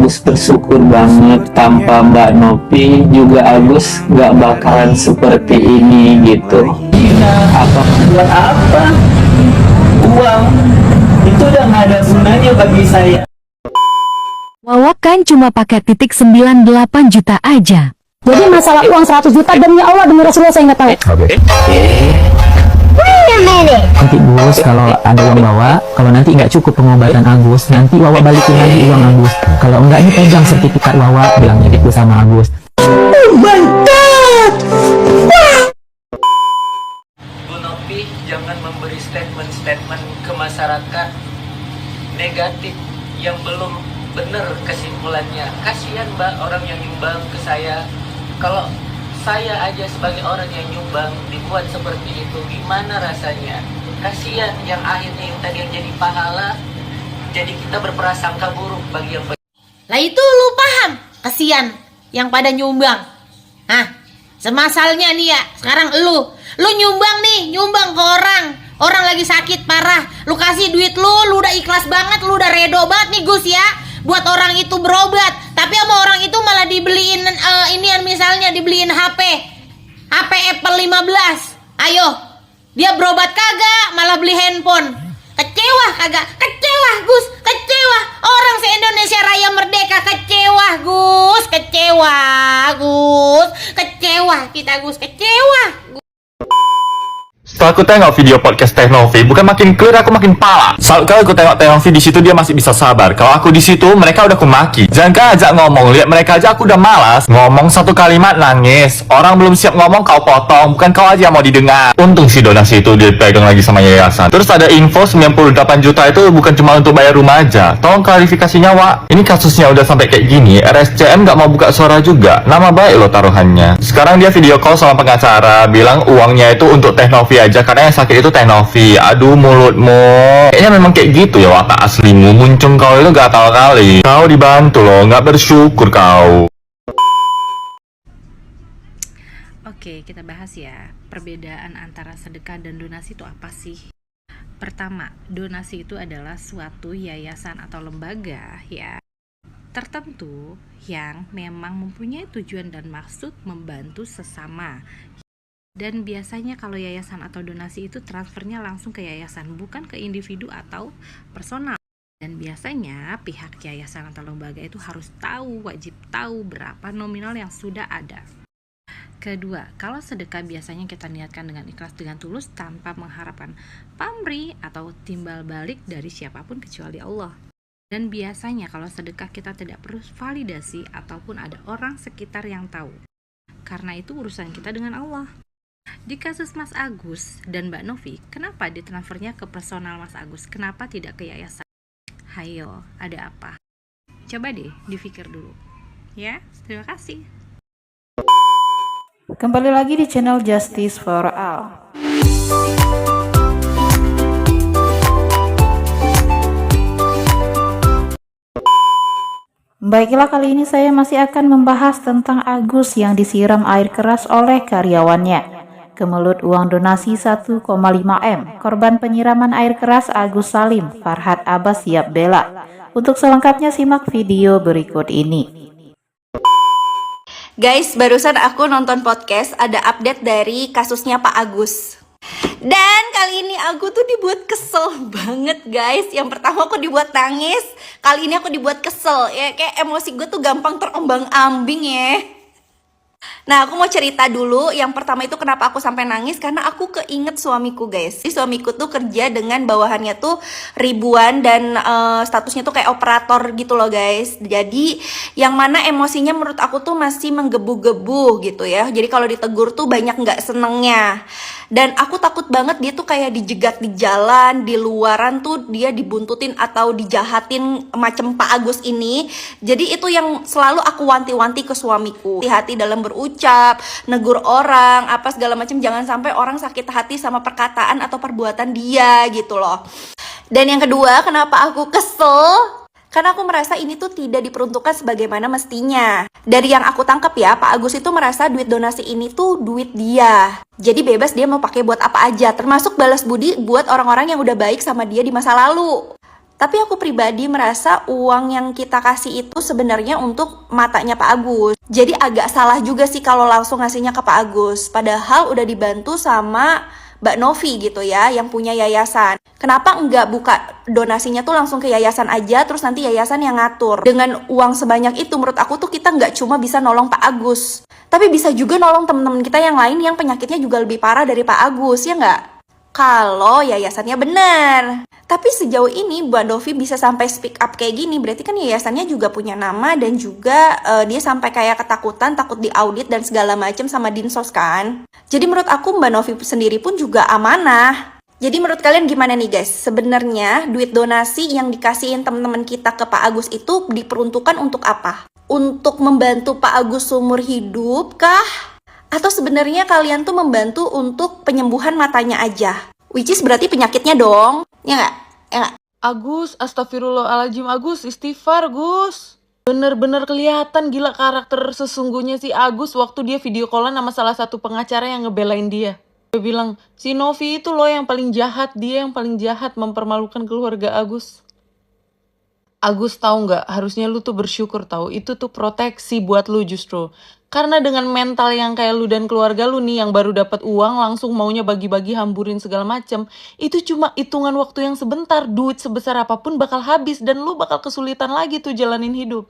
Agus bersyukur banget, tanpa Mbak Novi juga Agus gak bakalan seperti ini gitu. Apa buat apa? Uang itu udah gak ada gunanya bagi saya. Wawa kan cuma pakai titik 98 juta aja. Jadi masalah uang 100 juta demi Allah demi Rasulullah saya nggak tahu. Nanti Gus, kalau ada uang Wawa, kalau nanti nggak cukup pengobatan Agus, nanti Wawa balikin lagi uang Agus. Kalau enggak, ini pegang sertifikat Wawa, bilangnya gitu sama Agus. Bu Novi jangan memberi statement-statement ke masyarakat negatif yang belum benar kesimpulannya. Kasihan Mbak orang yang nyumbang ke saya. Kalau saya aja sebagai orang yang nyumbang dibuat seperti itu, gimana rasanya? Kasihan yang akhirnya yang tadi yang jadi pahala, jadi kita berprasangka buruk bagi yang Lah itu lu paham? Kasihan yang pada nyumbang. Hah? Semasalnya nih ya, sekarang lu nyumbang nih, nyumbang ke orang. Orang lagi sakit parah, lu kasih duit lu udah ikhlas banget, lu udah redo banget nih Gus ya, buat orang itu berobat. Tapi sama orang itu malah dibeliin inian, misalnya dibeliin HP Apple 15. Ayo, dia berobat kagak, malah beli handphone. Kecewa kagak? Kecewa Gus, kecewa. Orang se-Indonesia Raya merdeka, kecewa Gus, kecewa Gus, kecewa kita Gus, kecewa. Setelah aku tengok video podcast Teh Novi, bukan makin clear, aku makin pala. Saat kali aku tengok Teh Novi di situ, dia masih bisa sabar. Kalau aku di situ, mereka udah aku maki. Jangan ajak ngomong, lihat mereka aja aku udah malas. Ngomong satu kalimat nangis. Orang belum siap ngomong kau potong, bukan kau aja yang mau didengar. Untung si donasi itu dipegang lagi sama yayasan. Terus ada info 98 juta itu bukan cuma untuk bayar rumah aja. Tolong klarifikasinya, Wak. Ini kasusnya udah sampai kayak gini, RSCM nggak mau buka suara juga. Nama baik loh taruhannya. Sekarang dia video call sama pengacara, bilang uangnya itu untuk Teh Novi aja, karena yang sakit itu Teh Novi. Aduh mulutmu, kayaknya memang kayak gitu ya watak aslimu. Muncung kau itu gatal kali. Kau dibantu loh, nggak bersyukur kau. Oke, kita bahas ya perbedaan antara sedekah dan donasi itu apa sih? Pertama, donasi itu adalah suatu yayasan atau lembaga ya tertentu yang memang mempunyai tujuan dan maksud membantu sesama. Dan biasanya kalau yayasan atau donasi itu transfernya langsung ke yayasan, bukan ke individu atau personal. Dan biasanya pihak yayasan atau lembaga itu harus tahu, wajib tahu berapa nominal yang sudah ada. Kedua, kalau sedekah biasanya kita niatkan dengan ikhlas, dengan tulus, tanpa mengharapkan pamrih atau timbal balik dari siapapun kecuali Allah. Dan biasanya kalau sedekah kita tidak perlu validasi ataupun ada orang sekitar yang tahu. Karena itu urusan kita dengan Allah. Di kasus Mas Agus dan Mbak Novi, kenapa ditransfernya ke personal Mas Agus? Kenapa tidak ke yayasan? Hayo, ada apa? Coba deh dipikir dulu. Ya, terima kasih. Kembali lagi di channel Justice for All. Baiklah, kali ini saya masih akan membahas tentang Agus yang disiram air keras oleh karyawannya. Kemelut uang donasi 1,5 M. Korban penyiraman air keras Agus Salim, Farhad Abbas siap bela. Untuk selengkapnya simak video berikut ini. Guys, barusan aku nonton podcast, ada update dari kasusnya Pak Agus. Dan kali ini aku tuh dibuat kesel banget guys. Yang pertama aku dibuat nangis, kali ini aku dibuat kesel. Ya kayak emosi gue tuh gampang terombang-ambing ya. Nah, aku mau cerita dulu. Yang pertama itu kenapa aku sampai nangis, karena aku keinget suamiku guys. Jadi suamiku tuh kerja dengan bawahannya tuh ribuan dan statusnya tuh kayak operator gitu loh guys. Jadi yang mana emosinya menurut aku tuh masih menggebu-gebu gitu ya. Jadi kalau ditegur tuh banyak nggak senengnya. Dan aku takut banget dia tuh kayak dijegat di jalan, di luaran tuh dia dibuntutin atau dijahatin macam Pak Agus ini. Jadi itu yang selalu aku wanti-wanti ke suamiku. Hati-hati dalam berucap, negur orang, apa segala macam, jangan sampai orang sakit hati sama perkataan atau perbuatan dia gitu loh. Dan yang kedua, kenapa aku kesel? Karena aku merasa ini tuh tidak diperuntukkan sebagaimana mestinya. Dari yang aku tangkap ya, Pak Agus itu merasa duit donasi ini tuh duit dia. Jadi bebas dia mau pakai buat apa aja, termasuk balas budi buat orang-orang yang udah baik sama dia di masa lalu. Tapi aku pribadi merasa uang yang kita kasih itu sebenarnya untuk matanya Pak Agus. Jadi agak salah juga sih kalau langsung ngasihnya ke Pak Agus. Padahal udah dibantu sama Mbak Novi gitu ya, yang punya yayasan. Kenapa enggak buka donasinya tuh langsung ke yayasan aja, terus nanti yayasan yang ngatur. Dengan uang sebanyak itu, menurut aku tuh kita nggak cuma bisa nolong Pak Agus, tapi bisa juga nolong temen-temen kita yang lain yang penyakitnya juga lebih parah dari Pak Agus, ya nggak? Kalau yayasannya benar. Tapi sejauh ini Mbak Novi bisa sampai speak up kayak gini, berarti kan yayasannya juga punya nama dan juga dia sampai kayak ketakutan, takut diaudit dan segala macam sama Dinsos kan. Jadi menurut aku Mbak Novi sendiri pun juga amanah. Jadi menurut kalian gimana nih guys? Sebenarnya duit donasi yang dikasihin teman-teman kita ke Pak Agus itu diperuntukkan untuk apa? Untuk membantu Pak Agus seumur hidup kah? Atau sebenarnya kalian tuh membantu untuk penyembuhan matanya aja? Which is berarti penyakitnya dong, ya nggak? Ya nggak? Agus, astagfirullahaladzim Agus, istighfar Gus. Bener-bener kelihatan gila karakter sesungguhnya si Agus waktu dia video callan sama salah satu pengacara yang ngebelain dia. Dia bilang, si Novi itu loh yang paling jahat, dia yang paling jahat mempermalukan keluarga Agus. Agus tahu nggak, harusnya lu tuh bersyukur tahu, itu tuh proteksi buat lu justru. Karena dengan mental yang kayak lu dan keluarga lu nih yang baru dapat uang langsung maunya bagi-bagi hamburin segala macem, itu cuma hitungan waktu yang sebentar, duit sebesar apapun bakal habis dan lu bakal kesulitan lagi tuh jalanin hidup.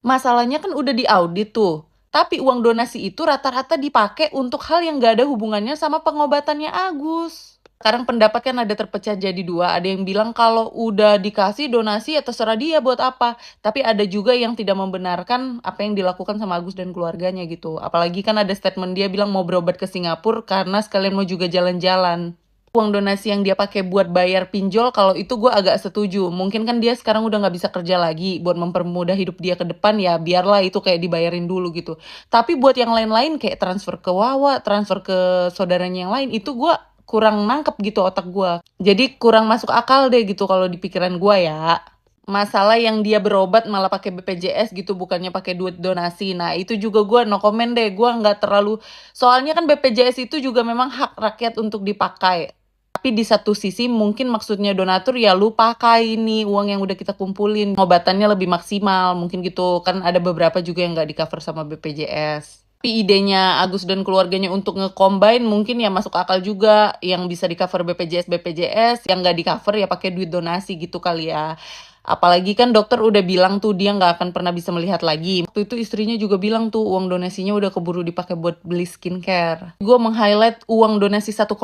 Masalahnya kan udah diaudit tuh, tapi uang donasi itu rata-rata dipakai untuk hal yang gak ada hubungannya sama pengobatannya Agus. Sekarang pendapat kan ada terpecah jadi dua. Ada yang bilang kalau udah dikasih donasi ya terserah dia buat apa. Tapi ada juga yang tidak membenarkan apa yang dilakukan sama Agus dan keluarganya gitu. Apalagi kan ada statement dia bilang mau berobat ke Singapura karena sekalian mau juga jalan-jalan. Uang donasi yang dia pakai buat bayar pinjol, kalau itu gue agak setuju. Mungkin kan dia sekarang udah gak bisa kerja lagi. Buat mempermudah hidup dia ke depan ya biarlah itu kayak dibayarin dulu gitu. Tapi buat yang lain-lain kayak transfer ke Wawa, transfer ke saudaranya yang lain, itu gue kurang nangkep gitu otak gue. Jadi kurang masuk akal deh gitu kalau di pikiran gue ya. Masalah yang dia berobat malah pakai BPJS gitu, bukannya pakai duit donasi. Nah itu juga gue no comment deh. Gue nggak terlalu, soalnya kan BPJS itu juga memang hak rakyat untuk dipakai. Tapi di satu sisi mungkin maksudnya donatur ya lu pakai nih uang yang udah kita kumpulin, obatannya lebih maksimal mungkin gitu. Kan ada beberapa juga yang nggak di cover sama BPJS. Tapi idenya Agus dan keluarganya untuk nge-combine mungkin ya masuk akal juga. Yang bisa di cover BPJS, yang nggak di cover ya pakai duit donasi gitu kali ya. Apalagi kan dokter udah bilang tuh dia nggak akan pernah bisa melihat lagi. Waktu itu istrinya juga bilang tuh uang donasinya udah keburu dipakai buat beli skincare. Gue meng-highlight uang donasi 1,7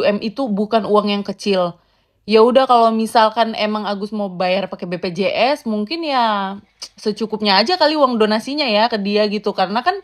M itu bukan uang yang kecil. Ya udah kalau misalkan emang Agus mau bayar pakai BPJS mungkin ya secukupnya aja kali uang donasinya ya ke dia gitu. Karena kan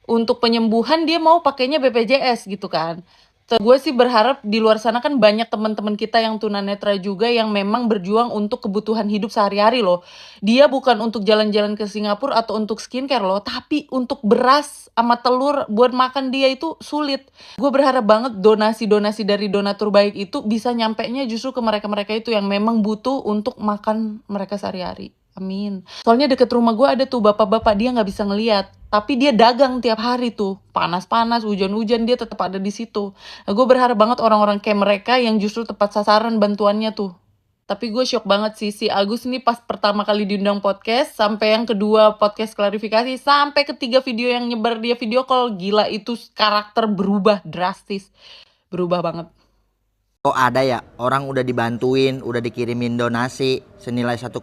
untuk penyembuhan dia mau pakainya BPJS gitu kan. Gue sih berharap di luar sana kan banyak teman-teman kita yang tunanetra juga yang memang berjuang untuk kebutuhan hidup sehari-hari loh. Dia bukan untuk jalan-jalan ke Singapura atau untuk skincare loh, tapi untuk beras sama telur buat makan dia itu sulit. Gue berharap banget donasi-donasi dari donatur baik itu bisa nyampenya justru ke mereka-mereka itu yang memang butuh untuk makan mereka sehari-hari. Amin. Soalnya deket rumah gue ada tuh bapak-bapak, dia nggak bisa ngeliat, tapi dia dagang tiap hari tuh, panas-panas, hujan-hujan dia tetap ada di situ. Nah, gue berharap banget orang-orang kayak mereka yang justru tepat sasaran bantuannya tuh. Tapi gue shock banget sih si Agus nih pas pertama kali diundang podcast, sampai yang kedua podcast klarifikasi, sampai ketiga video yang nyebar dia video call, gila itu karakter berubah drastis, berubah banget. Oh ada ya, orang udah dibantuin, udah dikirimin donasi senilai 1,5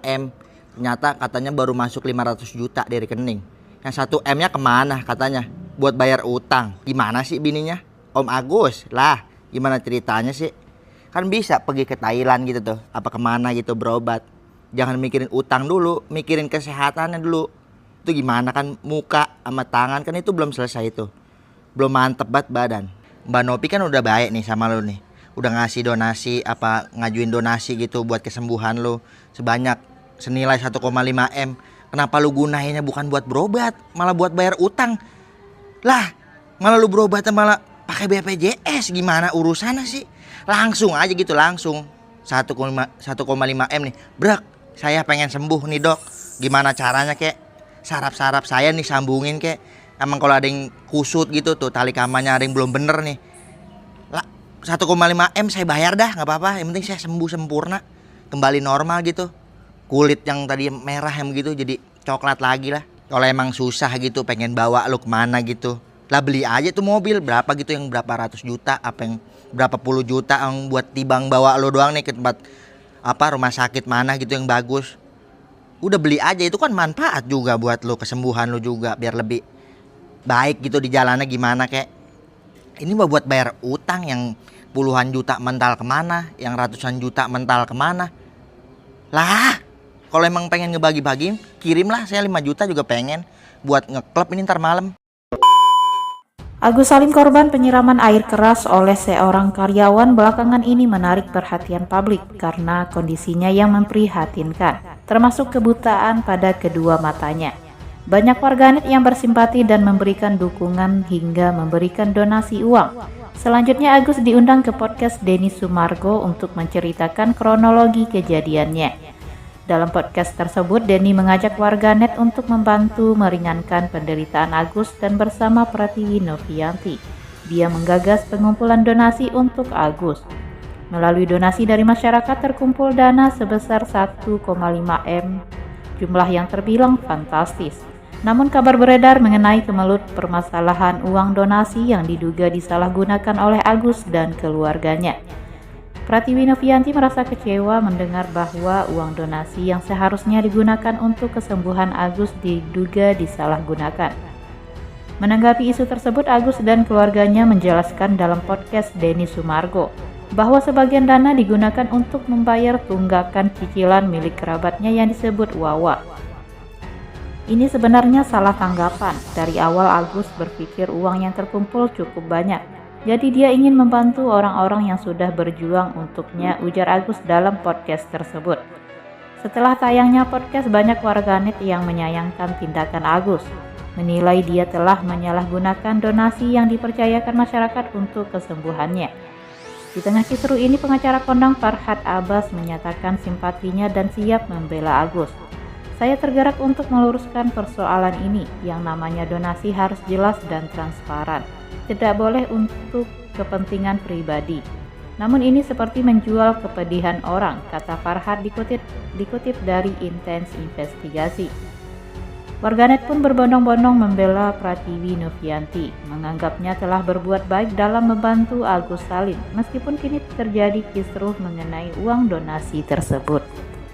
M. Ternyata katanya baru masuk 500 juta dari rekening. Yang 1 M-nya kemana katanya? Buat bayar utang. Gimana sih bininya? Om Agus lah, gimana ceritanya sih? Kan bisa pergi ke Thailand gitu tuh, apa kemana gitu berobat. Jangan mikirin utang dulu, mikirin kesehatannya dulu. Itu gimana kan muka sama tangan kan itu belum selesai itu. Belum mantep banget badan. Mbak Novi kan udah baik nih sama lo nih. Udah ngasih donasi, apa ngajuin donasi gitu buat kesembuhan lo sebanyak senilai 1,5 M. Kenapa lu gunainnya bukan buat berobat, malah buat bayar utang? Lah, malah lu berobat malah pakai BPJS, gimana urusannya sih? Langsung aja gitu, langsung 1,5 M nih. Brak, saya pengen sembuh nih dok. Gimana caranya kek? Saraf-saraf saya nih sambungin kek. Emang kalau ada yang kusut gitu tuh, tali kamarnya ada yang belum bener nih. 1,5 M saya bayar dah, nggak apa-apa. Yang penting saya sembuh sempurna. kembali normal gitu. Kulit yang tadi merah yang begitu jadi coklat lagi lah. Kalau emang susah gitu pengen bawa lu kemana gitu, lah beli aja tuh mobil berapa gitu, yang berapa ratus juta, apa yang berapa puluh juta yang buat tibang bawa lu doang nih ke tempat apa rumah sakit mana gitu yang bagus. Udah beli aja, itu kan manfaat juga buat lu, kesembuhan lu juga biar lebih baik gitu di jalannya gimana kek. Ini mah buat bayar utang yang puluhan juta mental kemana, yang ratusan juta mental kemana. Lah, kalau emang pengen ngebagi-bagiin, kirimlah, saya 5 juta juga pengen buat ngeklub ini ntar malam. Agus Salim, korban penyiraman air keras oleh seorang karyawan, belakangan ini menarik perhatian publik karena kondisinya yang memprihatinkan, termasuk kebutaan pada kedua matanya. Banyak warganet yang bersimpati dan memberikan dukungan hingga memberikan donasi uang. Selanjutnya Agus diundang ke podcast Denny Sumargo untuk menceritakan kronologi kejadiannya. Dalam podcast tersebut, Denny mengajak warganet untuk membantu meringankan penderitaan Agus dan bersama Pratiwi Novianti, dia menggagas pengumpulan donasi untuk Agus. Melalui donasi dari masyarakat terkumpul dana sebesar 1,5 M, jumlah yang terbilang fantastis. Namun kabar beredar mengenai kemelut permasalahan uang donasi yang diduga disalahgunakan oleh Agus dan keluarganya. Pratiwi Novianti merasa kecewa mendengar bahwa uang donasi yang seharusnya digunakan untuk kesembuhan Agus diduga disalahgunakan. Menanggapi isu tersebut, Agus dan keluarganya menjelaskan dalam podcast Denny Sumargo bahwa sebagian dana digunakan untuk membayar tunggakan cicilan milik kerabatnya yang disebut Wawa. Ini sebenarnya salah tanggapan. Dari awal Agus berpikir uang yang terkumpul cukup banyak, jadi dia ingin membantu orang-orang yang sudah berjuang untuknya, ujar Agus dalam podcast tersebut. Setelah tayangnya podcast, banyak warganet yang menyayangkan tindakan Agus, menilai dia telah menyalahgunakan donasi yang dipercayakan masyarakat untuk kesembuhannya. Di tengah kisru ini, pengacara kondang Farhad Abbas menyatakan simpatinya dan siap membela Agus. Saya tergerak untuk meluruskan persoalan ini, yang namanya donasi harus jelas dan transparan. Tidak boleh untuk kepentingan pribadi. Namun ini seperti menjual kepedihan orang, kata Farhad dikutip dari Intens Investigasi. Warganet pun berbondong-bondong membela Pratiwi Novianti, menganggapnya telah berbuat baik dalam membantu Agus Salim, meskipun kini terjadi kisruh mengenai uang donasi tersebut.